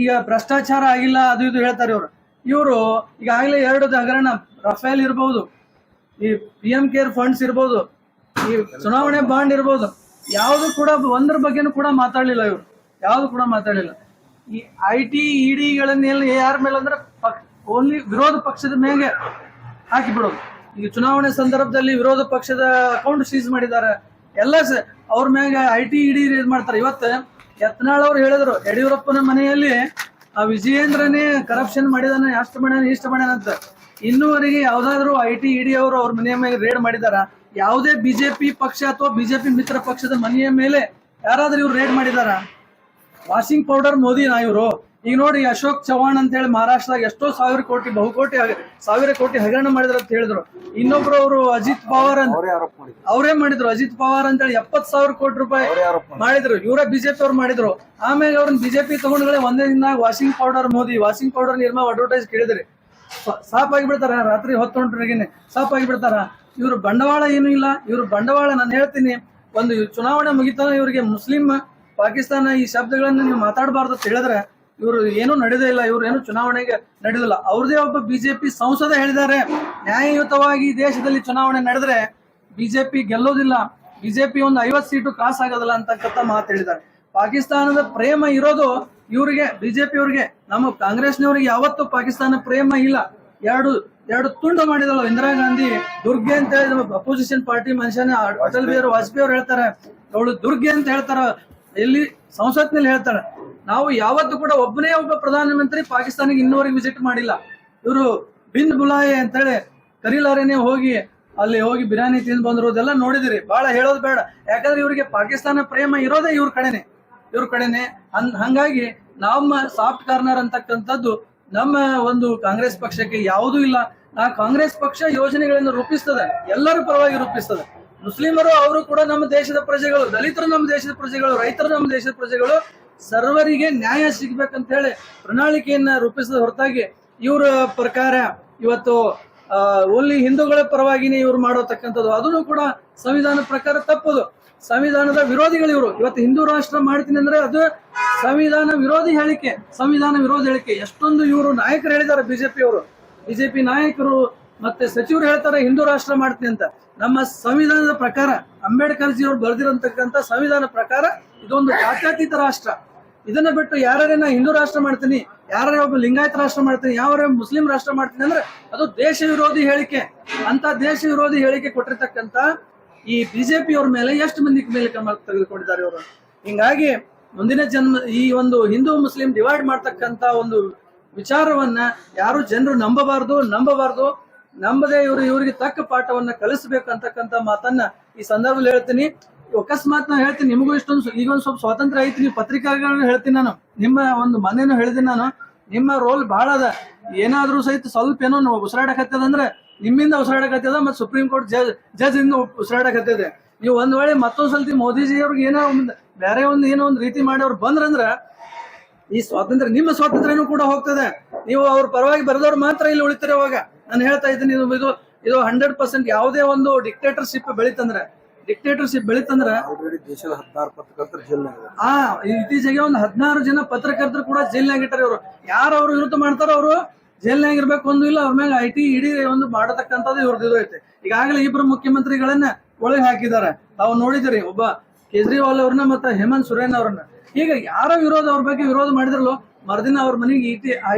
ಈಗ ಭ್ರಷ್ಟಾಚಾರ ಆಗಿಲ್ಲ ಅದು ಇದು ಹೇಳ್ತಾರೆ ಇವರು ಈಗಾಗಲೇ 2 ಹಗರಣ, ರಫೇಲ್ ಇರ್ಬೋದು, ಈ PM ಕೇರ್ ಫಂಡ್ಸ್ ಇರ್ಬೋದು, ಈ ಚುನಾವಣೆ ಬಾಂಡ್ ಇರ್ಬೋದು, ಯಾವ್ದು ಕೂಡ ಒಂದ್ರ ಬಗ್ಗೆನೂ ಕೂಡ ಮಾತಾಡ್ಲಿಲ್ಲ ಇವರು, ಯಾವ್ದು ಕೂಡ ಮಾತಾಡ್ಲಿಲ್ಲ. ಈ IT EDಗಳನ್ನೆಲ್ಲ ಯಾರ ಮೇಲೆ ಅಂದ್ರೆ ಓನ್ಲಿ ವಿರೋಧ ಪಕ್ಷದ ಮೇಲೆ ಹಾಕಿ ಬಿಡೋದು. ಈಗ ಚುನಾವಣೆ ಸಂದರ್ಭದಲ್ಲಿ ವಿರೋಧ ಪಕ್ಷದ ಅಕೌಂಟ್ ಸೀಸ್ ಮಾಡಿದ್ದಾರೆ ಎಲ್ಲ, ಅವ್ರ ಮ್ಯಾಗ IT ED ರೇಸ್ ಮಾಡ್ತಾರೆ. ಇವತ್ತು ಯತ್ನಾಳ್ ಅವ್ರು ಹೇಳಿದ್ರು ಯಡಿಯೂರಪ್ಪನ ಮನೆಯಲ್ಲಿ ಆ ವಿಜಯೇಂದ್ರನೇ ಕರಪ್ಷನ್ ಮಾಡಿದಾನ, ಅಷ್ಟು ಮಾಡ್ಯಾನ ಇಷ್ಟು ಮಾಡ್ಯಾನ ಅಂತ. ಇನ್ನೂವರೆಗೆ ಯಾವ್ದಾದ್ರು IT ED ಅವರು ಅವ್ರ ಮನೆಯ ಮೇಲೆ ರೇಡ್ ಮಾಡಿದಾರ? ಯಾವುದೇ ಬಿಜೆಪಿ ಪಕ್ಷ ಅಥವಾ ಬಿಜೆಪಿ ಮಿತ್ರ ಪಕ್ಷದ ಮನೆಯ ಮೇಲೆ ಯಾರಾದ್ರೂ ಇವ್ರು ರೇಡ್ ಮಾಡಿದಾರ? ವಾಷಿಂಗ್ ಪೌಡರ್ ಮೋದಿನಾ ಇವರು? ಈಗ ನೋಡಿ ಅಶೋಕ್ ಚವಾಣ್ ಅಂತ ಹೇಳಿ ಮಹಾರಾಷ್ಟ್ರದಾಗ ಎಷ್ಟೋ ಸಾವಿರ ಕೋಟಿ ಹಗರಣ ಮಾಡಿದ್ರ ಅಂತ ಹೇಳಿದ್ರು. ಇನ್ನೊಬ್ರು ಅವರು ಅಜಿತ್ ಪವಾರ್ ಅಂತ ಅವರೇ ಮಾಡಿದ್ರು. ಅಜಿತ್ ಪವಾರ್ ಅಂತ ಹೇಳಿ 70,000 ಕೋಟಿ ರೂಪಾಯಿ ಮಾಡಿದ್ರು, ಇವರೇ ಬಿಜೆಪಿ ಅವ್ರು ಮಾಡಿದ್ರು. ಆಮೇಲೆ ಅವ್ರನ್ನ ಬಿಜೆಪಿ ತಗೊಂಡ್ರೆ ಒಂದೇ ದಿನ washing powder Modi, washing powder Nirma advertise ಕೇಳಿದ್ರಿ, ಸಾಫ್ ಆಗಿಬಿಡ್ತಾರ. ರಾತ್ರಿ ಹೊತ್ತೊಂಟ್ರಿಗೇನೆ ಸಾಫ್ ಆಗಿಬಿಡ್ತಾರ. ಇವ್ರು ಬಂಡವಾಳ ಏನು ಇಲ್ಲ. ಇವ್ರು ಬಂಡವಾಳ ನಾನು ಹೇಳ್ತೀನಿ, ಒಂದು ಚುನಾವಣೆ ಮುಗಿತಾನ ಇವ್ರಿಗೆ ಮುಸ್ಲಿಂ ಪಾಕಿಸ್ತಾನ ಈ ಶಬ್ದಗಳನ್ನ ನೀವು ಮಾತಾಡಬಾರ್ದು ಅಂತ ಹೇಳಿದ್ರೆ ಇವರು ಏನೂ ನಡೆದೇ ಇಲ್ಲ. ಇವ್ರು ಏನು ಚುನಾವಣೆಗೆ ನಡೆದಿಲ್ಲ. ಅವ್ರದೇ ಒಬ್ಬ ಬಿಜೆಪಿ ಸಂಸದ ಹೇಳಿದ್ದಾರೆ, ನ್ಯಾಯಯುತವಾಗಿ ದೇಶದಲ್ಲಿ ಚುನಾವಣೆ ನಡೆದ್ರೆ ಬಿಜೆಪಿ ಗೆಲ್ಲೋದಿಲ್ಲ, ಬಿಜೆಪಿ ಒಂದು 50 ಸೀಟು ಕ್ರಾಸ್ ಆಗೋದಿಲ್ಲ ಅಂತಕ್ಕಂಥ ಮಾತು ಹೇಳಿದ್ದಾರೆ. ಪಾಕಿಸ್ತಾನದ ಪ್ರೇಮ ಇರೋದು ಇವ್ರಿಗೆ, ಬಿಜೆಪಿ ಅವ್ರಿಗೆ. ನಮ್ಮ ಕಾಂಗ್ರೆಸ್ನವ್ರಿಗೆ ಯಾವತ್ತೂ ಪಾಕಿಸ್ತಾನ ಪ್ರೇಮ ಇಲ್ಲ. ಎರಡು ತುಂಡು ಮಾಡಿದಲ್ಲ ಇಂದಿರಾ ಗಾಂಧಿ, ದುರ್ಗೆ ಅಂತ ಹೇಳಿ ನಮ್ಮ ಅಪೋಸಿಷನ್ ಪಾರ್ಟಿ ಮನುಷ್ಯನ ಅಟಲ್ ಬಿಹಾರಿ ವಾಜಪೇಯಿ ಅವ್ರು ಹೇಳ್ತಾರೆ, ಅವಳು ದುರ್ಗೆ ಅಂತ ಹೇಳ್ತಾರ, ಎಲ್ಲಿ ಸಂಸತ್ನಲ್ಲಿ ಹೇಳ್ತಾಳೆ. ನಾವು ಯಾವತ್ತೂ ಕೂಡ ಒಬ್ಬನೇ ಒಬ್ಬ ಪ್ರಧಾನಮಂತ್ರಿ ಪಾಕಿಸ್ತಾನಿಗೆ ಇನ್ನೂವರೆಗೆ ವಿಸಿಟ್ ಮಾಡಿಲ್ಲ. ಇವರು ಬಿನ್ ಬುಲಾಯೆ ಅಂತ ಹೇಳಿ ಕರೀಲಾರೇನೆ ಅಲ್ಲಿ ಹೋಗಿ ಬಿರಿಯಾನಿ ತಿಂದು ಬಂದಿರೋದೆಲ್ಲ ನೋಡಿದಿರಿ. ಬಹಳ ಹೇಳೋದು ಬೇಡ, ಯಾಕಂದ್ರೆ ಇವರಿಗೆ ಪಾಕಿಸ್ತಾನ ಪ್ರೇಮ ಇರೋದೇ ಇವ್ರ ಕಡೆನೆ. ಹಂಗಾಗಿ ನಮ್ಮ ಸಾಫ್ಟ್ ಕಾರ್ನರ್ ಅಂತಕ್ಕಂಥದ್ದು ನಮ್ಮ ಒಂದು ಕಾಂಗ್ರೆಸ್ ಪಕ್ಷಕ್ಕೆ ಯಾವುದೂ ಇಲ್ಲ. ಆ ಕಾಂಗ್ರೆಸ್ ಪಕ್ಷ ಯೋಜನೆಗಳನ್ನು ರೂಪಿಸ್ತದೆ, ಎಲ್ಲರ ಪರವಾಗಿ ರೂಪಿಸ್ತದೆ. ಮುಸ್ಲಿಮರು ಅವರು ಕೂಡ ನಮ್ಮ ದೇಶದ ಪ್ರಜೆಗಳು, ದಲಿತರು ನಮ್ಮ ದೇಶದ ಪ್ರಜೆಗಳು, ರೈತರು ನಮ್ಮ ದೇಶದ ಪ್ರಜೆಗಳು, ಸರ್ವರಿಗೆ ನ್ಯಾಯ ಸಿಗ್ಬೇಕಂತ ಹೇಳಿ ಪ್ರಣಾಳಿಕೆಯನ್ನ ರೂಪಿಸಿದ ಹೊರತಾಗಿ ಇವರ ಪ್ರಕಾರ ಇವತ್ತು ಓನ್ಲಿ ಹಿಂದೂಗಳ ಪರವಾಗಿನೇ ಇವ್ರು ಮಾಡತಕ್ಕಂಥದ್ದು ಅದನ್ನು ಕೂಡ ಸಂವಿಧಾನ ಪ್ರಕಾರ ತಪ್ಪದು. ಸಂವಿಧಾನದ ವಿರೋಧಿಗಳು ಇವರು. ಇವತ್ತು ಹಿಂದೂ ರಾಷ್ಟ್ರ ಮಾಡ್ತೀನಿ ಅಂದ್ರೆ ಅದು ಸಂವಿಧಾನ ವಿರೋಧಿ ಹೇಳಿಕೆ. ಎಷ್ಟೊಂದು ಇವರು ನಾಯಕರು ಹೇಳಿದ್ದಾರೆ, ಬಿಜೆಪಿ ನಾಯಕರು ಮತ್ತೆ ಸಚಿವರು ಹೇಳ್ತಾರೆ ಹಿಂದೂ ರಾಷ್ಟ್ರ ಮಾಡ್ತೀನಿ ಅಂತ. ನಮ್ಮ ಸಂವಿಧಾನದ ಪ್ರಕಾರ ಅಂಬೇಡ್ಕರ್ ಜಿ ಅವರು ಬರೆದಿರತಕ್ಕಂಥ ಸಂವಿಧಾನ ಪ್ರಕಾರ ಇದೊಂದು ಜಾತ್ಯತೀತ ರಾಷ್ಟ್ರ. ಇದನ್ನ ಬಿಟ್ಟು ಯಾರೇ ನಾ ಹಿಂದೂ ರಾಷ್ಟ್ರ ಮಾಡ್ತೀನಿ, ಯಾರೇ ಒಬ್ಬ ಲಿಂಗಾಯತ ರಾಷ್ಟ್ರ ಮಾಡ್ತೀನಿ, ಯಾರೇ ಮುಸ್ಲಿಂ ರಾಷ್ಟ್ರ ಮಾಡ್ತೀನಿ ಅಂದ್ರೆ ಅದು ದೇಶ ವಿರೋಧಿ ಹೇಳಿಕೆ. ಅಂತ ದೇಶ ವಿರೋಧಿ ಹೇಳಿಕೆ ಕೊಟ್ಟಿರ್ತಕ್ಕಂಥ ಈ ಬಿಜೆಪಿ ಅವ್ರ ಮೇಲೆ ಎಷ್ಟು ಮಂದಿ ಮೇಲೆ ಕ್ರಮ ತೆಗೆದುಕೊಂಡಿದ್ದಾರೆ ಇವರು. ಹಿಂಗಾಗಿ ಮುಂದಿನ ಈ ಒಂದು ಹಿಂದೂ ಮುಸ್ಲಿಂ ಡಿವೈಡ್ ಮಾಡ್ತಕ್ಕಂಥ ಒಂದು ವಿಚಾರವನ್ನ ಯಾರು ಜನರು ನಂಬದೇ ಇವರಿಗೆ ತಕ್ಕ ಪಾಠವನ್ನ ಕಲಿಸಬೇಕು ಅಂತಕ್ಕಂಥ ಮಾತನ್ನ ಈ ಸಂದರ್ಭದಲ್ಲಿ ಹೇಳ್ತೀನಿ. ಅಕಸ್ಮಾತ್ ನಾನು ಹೇಳ್ತೀನಿ, ನಿಮಗೂ ಈಗ ಒಂದು ಸ್ವಲ್ಪ ಸ್ವಾತಂತ್ರ್ಯ ಐತಿ, ನೀವು ಪತ್ರಿಕಾಗಳನ್ನು ಹೇಳ್ತೀನಿ ನಾನು, ನಿಮ್ಮ ಒಂದು ಮನೇನು ಹೇಳಿದ್ದೀನಿ ನಾನು, ನಿಮ್ಮ ರೋಲ್ ಬಹಳ ಅದ. ಏನಾದ್ರೂ ಸಹಿತ ಸ್ವಲ್ಪ ಏನೋ ಉಸಿರಾಡಕತ್ತದಂದ್ರೆ ನಿಮ್ಮಿಂದ ಉಸಿರಾಡಕತ್ತದ, ಮತ್ತೆ ಸುಪ್ರೀಂ ಕೋರ್ಟ್ ಜಡ್ಜ್ ಇಂದ ಉಸಿರಾಡಕತ್ತದೆ. ನೀವು ಒಂದ್ ವೇಳೆ ಮತ್ತೊಂದ್ ಸಲ ಮೋದಿಜಿ ಅವ್ರಿಗೆ ಏನೋ ಬೇರೆ ಏನೋ ಒಂದು ರೀತಿ ಮಾಡಿ ಅವ್ರು ಬಂದ್ರಂದ್ರ ಈ ಸ್ವಾತಂತ್ರ್ಯ, ನಿಮ್ಮ ಸ್ವಾತಂತ್ರ್ಯನೂ ಕೂಡ ಹೋಗ್ತದೆ. ನೀವು ಅವ್ರ ಪರವಾಗಿ ಬರೆದವ್ರು ಮಾತ್ರ ಇಲ್ಲಿ ಉಳಿತಾರೆ. ಅವಾಗ ನಾನು ಹೇಳ್ತಾ ಇದ್ದೀನಿ, ಇದು 100% ಯಾವುದೇ ಒಂದು ಡಿಕ್ಟೇಟರ್ಶಿಪ್ ಬೆಳಿತಂದ್ರೆ ದೇಶದ 16 ಪತ್ರಕರ್ತರು ಜೈಲ್ನಾಗ, ಇತ್ತೀಚೆಗೆ ಒಂದು 16 ಜನ ಪತ್ರಕರ್ತರು ಕೂಡ ಜೈಲ್ನಾಗ ಇಟ್ಟಾರೆ. ಅವರು ಯಾರು ಅವ್ರು ವಿರುದ್ಧ ಮಾಡ್ತಾರೋ ಅವರು ಜೈಲ್ನಾಗ ಇರ್ಬೇಕು ಒಂದು ಇಲ್ಲ, ಅವ್ರ ಮೇಲೆ IT ED ಒಂದು ಮಾಡತಕ್ಕಂಥದ್ದು ಇವ್ರದ್ದು ಐತೆ. ಈಗಾಗಲೇ 2 ಮುಖ್ಯಮಂತ್ರಿಗಳನ್ನ ಒಳಗೆ ಹಾಕಿದ್ದಾರೆ. ತಾವು ನೋಡಿದಿರಿ, ಒಬ್ಬ ಕೇಜ್ರಿವಾಲ್ ಅವ್ರನ್ನ ಮತ್ತೆ ಹೇಮಂತ್ ಸೊರೇನ್ ಅವ್ರನ್ನ. ಈಗ ಯಾರ ಅವ್ರ ಬಗ್ಗೆ ವಿರೋಧ ಮಾಡಿದ್ರಲ್ಲೋ ಮರುದಿನ ಅವ್ರ ಮನೆಗೆ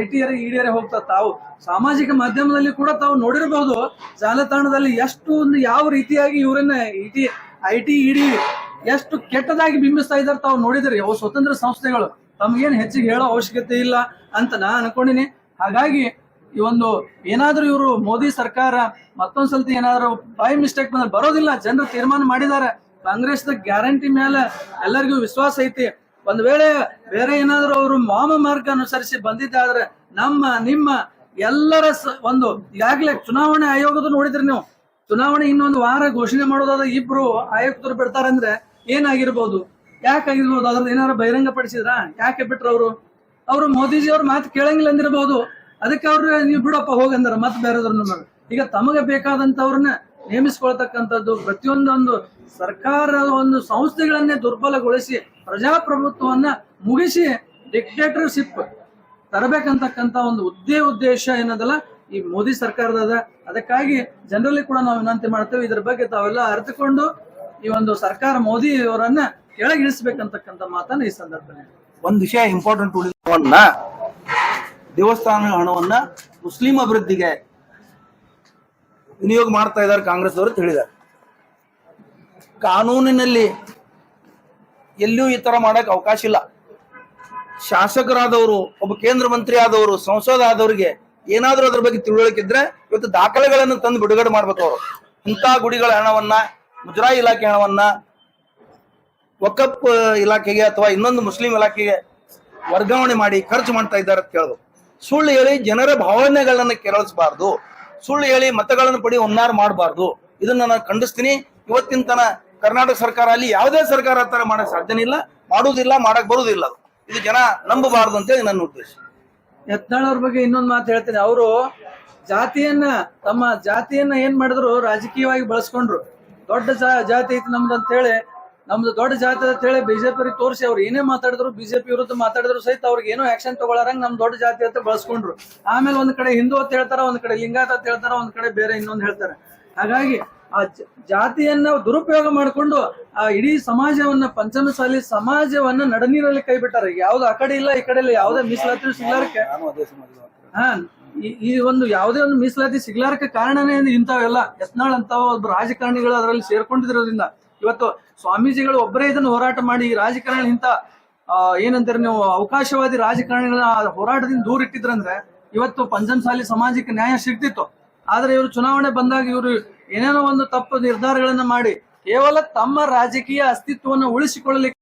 IT ED ಹೋಗ್ತಾರೆ. ತಾವು ಸಾಮಾಜಿಕ ಮಾಧ್ಯಮದಲ್ಲಿ ಕೂಡ ತಾವು ನೋಡಿರಬಹುದು, ಜಾಲತಾಣದಲ್ಲಿ ಎಷ್ಟು ಯಾವ ರೀತಿಯಾಗಿ ಇವರನ್ನ IT ED ಎಷ್ಟು ಕೆಟ್ಟದಾಗಿ ಬಿಂಬಿಸ್ತಾ ಇದ್ದಾರೆ ತಾವು ನೋಡಿದ್ರಿ. ಅವು ಸ್ವತಂತ್ರ ಸಂಸ್ಥೆಗಳು, ತಮಗೇನು ಹೆಚ್ಚಿಗೆ ಹೇಳೋ ಅವಶ್ಯಕತೆ ಇಲ್ಲ ಅಂತ ನಾ ಅನ್ಕೊಂಡಿನಿ. ಹಾಗಾಗಿ ಈ ಒಂದು ಏನಾದ್ರೂ ಇವರು ಮೋದಿ ಸರ್ಕಾರ ಮತ್ತೊಂದ್ಸಲ ಏನಾದ್ರು ಬೈ ಮಿಸ್ಟೇಕ್ ಬರೋದಿಲ್ಲ. ಜನರು ತೀರ್ಮಾನ ಮಾಡಿದ್ದಾರೆ. ಕಾಂಗ್ರೆಸ್ ಗ್ಯಾರಂಟಿ ಮೇಲೆ ಎಲ್ಲರಿಗೂ ವಿಶ್ವಾಸ ಐತಿ. ಒಂದ್ ವೇಳೆ ಬೇರೆ ಏನಾದ್ರು ಅವರು ಮಾರ್ಗ ಅನುಸರಿಸಿ ಬಂದಿದ್ದಾದ್ರೆ ನಿಮ್ಮ ಎಲ್ಲರ ಒಂದು ಈಗಾಗಲೇ ಚುನಾವಣೆ ಆಯೋಗದ ನೋಡಿದ್ರಿ ನೀವು, ಚುನಾವಣೆ ಇನ್ನೊಂದು ವಾರ ಘೋಷಣೆ ಮಾಡೋದಾದ 2 ಆಯುಕ್ತರು ಬಿಡ್ತಾರಂದ್ರೆ ಏನಾಗಿರ್ಬೋದು, ಯಾಕಾಗಿರ್ಬೋದು, ಅದ್ರದ್ದು ಏನಾದ್ರು ಬಹಿರಂಗ ಪಡಿಸಿದ್ರ? ಯಾಕೆ ಬಿಟ್ರು ಅವರು ಮೋದಿಜಿ ಅವ್ರ ಮಾತು ಕೇಳಂಗಿಲ್ಲ ಅಂದಿರಬಹುದು. ಅದಕ್ಕೆ ಅವ್ರು ನೀವು ಬಿಡಪ್ಪ ಹೋಗಂದಾರ ಮತ್ತೆ ಬೇರೆದವ್ರನ್ನ. ಈಗ ತಮಗೆ ಬೇಕಾದಂತವ್ರನ್ನ ನೇಮಿಸಿಕೊಳ್ತಕ್ಕಂಥದ್ದು, ಪ್ರತಿಯೊಂದೊಂದು ಸರ್ಕಾರದ ಒಂದು ಸಂಸ್ಥೆಗಳನ್ನೇ ದುರ್ಬಲಗೊಳಿಸಿ ಪ್ರಜಾಪ್ರಭುತ್ವವನ್ನ ಮುಗಿಸಿ ಡಿಕ್ಟೇಟರ್ಶಿಪ್ ತರಬೇಕಂತಕ್ಕಂತ ಒಂದು ಉದ್ದೇಶ ಏನದಲ್ಲ ಈ ಮೋದಿ ಸರ್ಕಾರದ. ಅದಕ್ಕಾಗಿ ಜನರಲ್ಲಿ ಕೂಡ ನಾವು ವಿನಂತಿ ಮಾಡ್ತೇವೆ, ಇದ್ರ ಬಗ್ಗೆ ತಾವೆಲ್ಲ ಅರಿತುಕೊಂಡು ಈ ಒಂದು ಸರ್ಕಾರ ಮೋದಿ ಅವರನ್ನ ಕೆಳಗಿಳಿಸ್ಬೇಕಂತಕ್ಕಂಥ ಮಾತನ್ನ ಈ ಸಂದರ್ಭದಲ್ಲಿ. ಒಂದ್ ವಿಷಯ ಇಂಪಾರ್ಟೆಂಟ್ ಉಳಿದವನ್ನ ದೇವಸ್ಥಾನ ಹಣವನ್ನ ಮುಸ್ಲಿಂ ಅಭಿವೃದ್ಧಿಗೆ ವಿನಿಯೋಗ ಮಾಡ್ತಾ ಇದ್ದಾರೆ ಕಾಂಗ್ರೆಸ್ ಅವರು ಹೇಳಿದ್ದಾರೆ. ಕಾನೂನಿನಲ್ಲಿ ಎಲ್ಲಿಯೂ ಈ ತರ ಮಾಡಕ್ ಅವಕಾಶ ಇಲ್ಲ. ಶಾಸಕರಾದವರು, ಒಬ್ಬ ಕೇಂದ್ರ ಮಂತ್ರಿ ಆದವರು, ಸಂಸದ ಆದವರಿಗೆ ಏನಾದ್ರೂ ಅದ್ರ ಬಗ್ಗೆ ತಿಳುವಳಿಕೆ ಇದ್ರೆ ಇವತ್ತು ದಾಖಲೆಗಳನ್ನು ತಂದು ಬಿಡುಗಡೆ ಮಾಡ್ಬೇಕು. ಅವರು ಇಂಥ ಗುಡಿಗಳ ಹಣವನ್ನ, ಮುಜರಾಯಿ ಇಲಾಖೆ ಹಣವನ್ನ ವಕಫ್ ಇಲಾಖೆಗೆ ಅಥವಾ ಇನ್ನೊಂದು ಮುಸ್ಲಿಂ ಇಲಾಖೆಗೆ ವರ್ಗಾವಣೆ ಮಾಡಿ ಖರ್ಚು ಮಾಡ್ತಾ ಇದ್ದಾರೆ ಅಂತ ಕೇಳೋದು. ಸುಳ್ಳು ಹೇಳಿ ಜನರ ಭಾವನೆಗಳನ್ನ ಕೆರಳಿಸಬಾರ್ದು, ಸುಳ್ಳು ಹೇಳಿ ಮತಗಳನ್ನು ಪಡಿ ಒನ್ನಾರು ಮಾಡಬಾರ್ದು. ಇದನ್ನ ನಾನು ಖಂಡಿಸ್ತೀನಿ. ಇವತ್ತಿನ ತನ ಕರ್ನಾಟಕ ಸರ್ಕಾರ ಅಲ್ಲಿ ಯಾವುದೇ ಸರ್ಕಾರ ಆ ತರ ಮಾಡಕ್ ಸಾಧ್ಯನೇ ಇಲ್ಲ, ಮಾಡುವುದಿಲ್ಲ, ಮಾಡಕ್ ಬರುವುದಿಲ್ಲ. ಇದು ಜನ ನಂಬಬಾರದು ಅಂತೇಳಿ ನನ್ನ ಉದ್ದೇಶ. ಯತ್ನಾಳ್ ಅವ್ರ ಬಗ್ಗೆ ಇನ್ನೊಂದು ಮಾತು ಹೇಳ್ತೀನಿ. ಅವರು ತಮ್ಮ ಜಾತಿಯನ್ನ ಏನ್ ಮಾಡಿದ್ರು, ರಾಜಕೀಯವಾಗಿ ಬಳಸ್ಕೊಂಡ್ರು. ದೊಡ್ಡ ಜಾತಿ ಐತಿ ನಮ್ದು ಅಂತ ಹೇಳಿ, ನಮ್ದು ದೊಡ್ಡ ಜಾತಿ ಅಂತ ಹೇಳಿ ಬಿಜೆಪಿ ತೋರಿಸಿ ಅವ್ರು ಏನೇ ಮಾತಾಡಿದ್ರು, ಬಿಜೆಪಿ ವಿರುದ್ಧ ಮಾತಾಡಿದ್ರು ಸಹಿತ ಅವ್ರಿಗೆ ಏನೋ ಆಕ್ಷನ್ ತಗೊಳ್ಳಾರಂಗ್ ನಮ್ ದೊಡ್ಡ ಜಾತಿ ಅಂತ ಬಳಸ್ಕೊಂಡ್ರು. ಆಮೇಲೆ ಒಂದ್ ಕಡೆ ಹಿಂದೂ ಅಂತ ಹೇಳ್ತಾರ, ಒಂದ್ ಕಡೆ ಲಿಂಗಾಯತ ಅಂತ ಹೇಳ್ತಾರ, ಒಂದ್ ಕಡೆ ಬೇರೆ ಇನ್ನೊಂದು ಹೇಳ್ತಾರೆ. ಹಾಗಾಗಿ ಆ ಜಾತಿಯನ್ನ ದುರುಪಯೋಗ ಮಾಡಿಕೊಂಡು ಆ ಇಡೀ ಸಮಾಜವನ್ನ, ಪಂಚಮಸಾಲಿ ಸಮಾಜವನ್ನ ನಡನೀರಲ್ಲಿ ಕೈ ಬಿಟ್ಟಾರೆ. ಯಾವ್ದು ಆ ಕಡೆ ಇಲ್ಲ ಈ ಕಡೆ ಇಲ್ಲ, ಯಾವುದೇ ಮೀಸಲಾತಿ ಸಿಗ್ಲಾರಕ್ಕೆ ಈ ಒಂದು ಯಾವುದೇ ಒಂದು ಮೀಸಲಾತಿ ಸಿಗ್ಲಾರಕ್ಕೆ ಕಾರಣನೇ ಇಂಥವೆಲ್ಲ ಯತ್ನಾಳ್ ಅಂತ ಒಬ್ಬ ರಾಜಕಾರಣಿಗಳು ಅದರಲ್ಲಿ ಸೇರ್ಕೊಂಡಿರೋದ್ರಿಂದ ಇವತ್ತು ಸ್ವಾಮೀಜಿಗಳು ಒಬ್ಬರೇ ಇದನ್ನು ಹೋರಾಟ ಮಾಡಿ ರಾಜಕಾರಣಿ ಇಂತ ಏನಂತಾರೆ ನೀವು ಅವಕಾಶವಾದಿ ರಾಜಕಾರಣಿಗಳ ಹೋರಾಟದಿಂದ ದೂರ ಇಟ್ಟಿದ್ರಂದ್ರೆ ಇವತ್ತು ಪಂಚಮಸಾಲಿ ಸಮಾಜಕ್ಕೆ ನ್ಯಾಯ ಸಿಗ್ತಿತ್ತು. ಆದ್ರೆ ಇವರು ಚುನಾವಣೆ ಬಂದಾಗ ಇವರು ಏನೇನೋ ಒಂದು ತಪ್ಪು ನಿರ್ಧಾರಗಳನ್ನ ಮಾಡಿ ಕೇವಲ ತಮ್ಮ ರಾಜಕೀಯ ಅಸ್ತಿತ್ವವನ್ನು ಉಳಿಸಿಕೊಳ್ಳಲಿಕ್ಕೆ